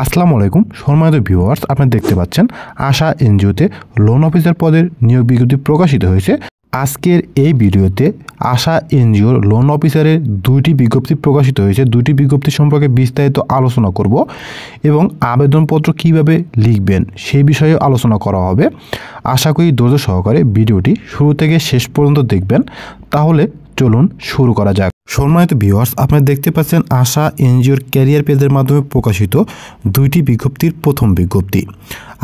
আসসালামু আলাইকুম সম্মানিত ভিউয়ার্স, আপনারা দেখতে পাচ্ছেন আশা এনজিওতে লোন অফিসার পদের নিয়োগ বিজ্ঞপ্তি প্রকাশিত হয়েছে। আজকের এই ভিডিওতে আশা এনজিওর লোন অফিসারের দুইটি বিজ্ঞপ্তি প্রকাশিত হয়েছে। দুইটি বিজ্ঞপ্তি সম্পর্কে বিস্তারিত আলোচনা করব এবং আবেদনপত্র কিভাবে লিখবেন সেই বিষয়ে আলোচনা করা হবে। আশা করি ধৈর্য সহকারে ভিডিওটি শুরু থেকে শেষ পর্যন্ত দেখবেন। তাহলে চলুন শুরু করা যাক। সম্মানিত ভিউয়ার্স, আপনারা দেখতে পাচ্ছেন আশা এনজিওর ক্যারিয়ার পেজের মাধ্যমে প্রকাশিত দুইটি বিজ্ঞপ্তির প্রথম বিজ্ঞপ্তি।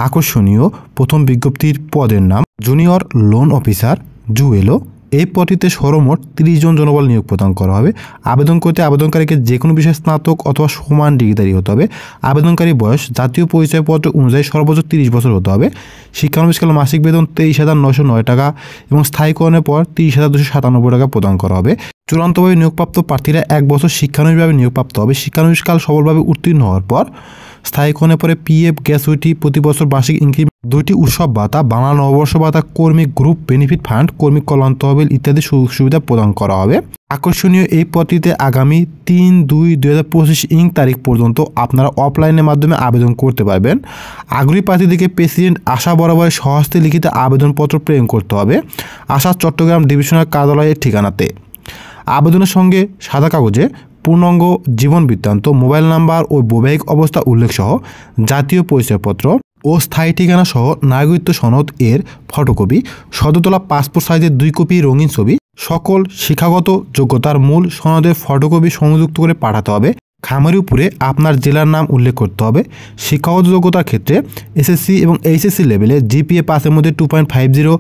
আকর্ষণীয় প্রথম বিজ্ঞপ্তির পদের নাম জুনিয়র লোন অফিসার জুয়েলো। এই পদটিতে সর্বমোট 30 জন জনবল নিয়োগ প্রদান করা হবে। আবেদন করতে আবেদনকারীকে যে কোনো বিষয়ে স্নাতক অথবা সমান ডিগ্রিধারী হতে হবে। আবেদনকারী বয়স জাতীয় পরিচয়পত্র অনুযায়ী সর্বোচ্চ 30 বছর হতে হবে। শিক্ষানবিশকাল মাসিক বেতন 23,909 টাকা এবং স্থায়ীকরণের পর 30,297 টাকা প্রদান করা হবে। চূড়ান্তভাবে নিয়োগপ্রাপ্ত প্রার্থীরা 1 বছর শিক্ষানবিশভাবে নিয়োগপ্রাপ্ত হবে। শিক্ষানবিশকাল সফলভাবে উত্তীর্ণ হওয়ার পর স্থায়ীকরণের পরে পিএফ, গ্র্যাচুইটি, প্রতি বছর বার্ষিক ইনক্রিমেন্ট, দুইটি উৎসব ভাতা, বাংলা নববর্ষ ভাতা, কর্মী গ্রুপ বেনিফিট ফান্ড, কর্মী কল্যাণ তহবিল ইত্যাদি সুযোগ সুবিধা প্রদান করা হবে। আকর্ষণীয় এই পদটিতে আগামী 3/2/2025 তারিখ পর্যন্ত আপনারা অফলাইনের মাধ্যমে আবেদন করতে পারবেন। আগ্রহী প্রার্থীদেরকে প্রেসিডেন্ট আশা বরাবর স্বহস্তে লিখিত আবেদনপত্র প্রেরণ করতে হবে আশা চট্টগ্রাম ডিভিশনাল কার্যালয়ের ঠিকানাতে। আবেদনের সঙ্গে সাদা কাগজে পূর্ণাঙ্গ জীবন বৃত্তান্ত, মোবাইল নাম্বার ও বৈবাহিক অবস্থা উল্লেখ সহ জাতীয় পরিচয়পত্র ও স্থায়ী ঠিকানা সহ নাগরিকত্ব সনদ এর ফটোকপি, সদ্যতোলা পাসপোর্ট সাইজের 2 কপি রঙিন ছবি, সকল শিক্ষাগত যোগ্যতার মূল সনদের ফটোকপি সংযুক্ত করে পাঠাতে হবে। খামের উপরে আপনার জেলার নাম উল্লেখ করতে হবে। শিক্ষাগত যোগ্যতার ক্ষেত্রে এসএসসি এবং এইচএসসি লেভেলে জিপিএ 5-এর মধ্যে 2.50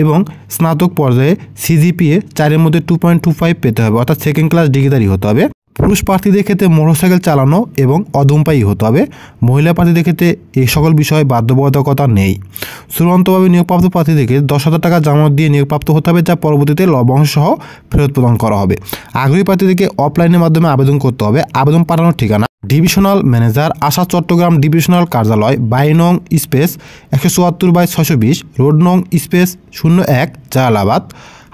এবং স্নাতক পর্যায়ে সিজিপিএ 4-এর মধ্যে 2.25 পেতে হবে, অর্থাৎ সেকেন্ড ক্লাস ডিগ্রিধারী হতে হবে। পুরুষ প্রার্থীদের ক্ষেত্রে মোটরসাইকেল চালানো এবং অধূমপায়ী হতে হবে। মহিলা প্রার্থীদের ক্ষেত্রে এই সকল বিষয়ে বাধ্যবাধকতা নেই। চূড়ান্তভাবে নিয়োগপ্রাপ্ত প্রার্থীদেরকে 10,000 টাকা জমা দিয়ে নিয়োগপ্রাপ্ত হতে হবে, যা পরবর্তীতে লভ্যাংশ সহ ফেরত প্রদান করা হবে। আগ্রহী প্রার্থীদেরকে অফলাইনের মাধ্যমে আবেদন করতে হবে। আবেদন পাঠানোর ঠিকানা ডিভিশনাল ম্যানেজার আশা চট্টগ্রাম ডিভিশনাল কার্যালয় 22 নং স্পেস 174/620 রোড নং স্পেস 01 জালালাবাদ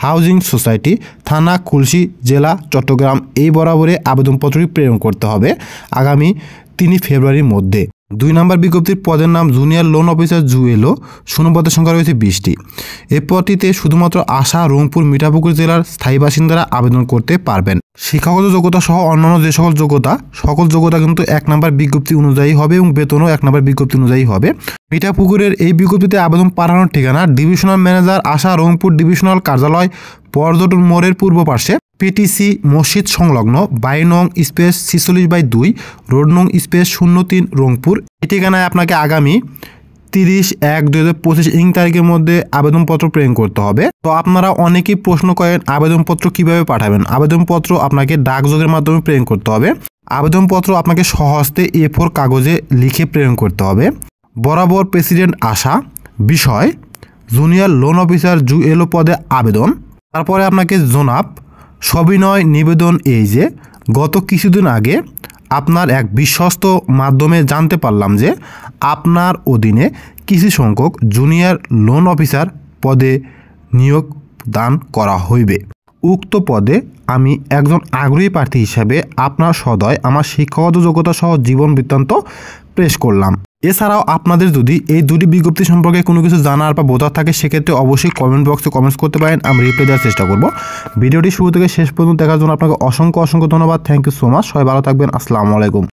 হাউজিং সোসাইটি, থানা খুলশী, জেলা চট্টগ্রাম এই বরাবরে আবেদনপত্রটি প্রেরণ করতে হবে আগামী 3 ফেব্রুয়ারির মধ্যে। 2 নম্বর বিজ্ঞপ্তির পদের নাম জুনিয়র লোন অফিসার জুয়েলো। শূন্যপদের সংখ্যা রয়েছে 20টি। এই পদটিতে শুধুমাত্র আশা, রংপুর, মিঠাপুকুর জেলার স্থায়ী বাসিন্দারা আবেদন করতে পারবেন। শিক্ষাগত যোগ্যতা সহ অন্যান্য যে সকল যোগ্যতা কিন্তু 1 নম্বর বিজ্ঞপ্তি অনুযায়ী হবে এবং বেতনও 1 নম্বর বিজ্ঞপ্তি অনুযায়ী হবে। মিঠাপুকুরের এই বিজ্ঞপ্তিতে আবেদন পাঠানোর ঠিকানা ডিভিশনাল ম্যানেজার আশা রংপুর ডিভিশনাল কার্যালয় পর্যটন মোড়ের পূর্ব পার্শ্বে পিটিসি মসজিদ সংলগ্ন 22 নং স্পেস 46/2 রোড নং স্পেস 03 রংপুর। এই ঠিকানায় আপনাকে আগামী 30/1/2025 তারিখের মধ্যে আবেদনপত্র প্রেরণ করতে হবে। তো আপনারা অনেকেই প্রশ্ন করেন আবেদনপত্র কিভাবে পাঠাবেন। আবেদনপত্র আপনাকে ডাকযোগের মাধ্যমে প্রেরণ করতে হবে। আবেদনপত্র আপনাকে স্বহস্তে A4 কাগজে লিখে প্রেরণ করতে হবে। বরাবর প্রেসিডেন্ট আশা, বিষয় জুনিয়র লোন অফিসার জুয়েলো পদে আবেদন। তারপরে আপনাকে জনাব সবিনয় নিবেদন এই যে গত কিছুদিন আগে আপনার এক বিশ্বস্ত মাধ্যমে জানতে পারলাম যে আপনার অধীনে কিছু সংখ্যক জুনিয়র লোন অফিসার পদে নিয়োগ দান করা হইবে। উক্ত পদে আমি একজন আগ্রহী প্রার্থী হিসাবে আপনার সদয় আমার শিক্ষাগত যোগ্যতা সহ জীবন বৃত্তান্ত পেশ করলাম। এছাড়াও আপনাদের যদি এই দুটি বিজ্ঞপ্তি সম্পর্কে কোনো কিছু জানার বা বোঝার থাকে সেক্ষেত্রে অবশ্যই কমেন্ট বক্সে কমেন্টস করতে পারেন, আমি রিপ্লাই দেওয়ার চেষ্টা করব। ভিডিওটি শুরু থেকে শেষ পর্যন্ত দেখার জন্য আপনাকে অসংখ্য ধন্যবাদ। Thank you so much. সবাই ভালো থাকবেন। আসসালামু আলাইকুম।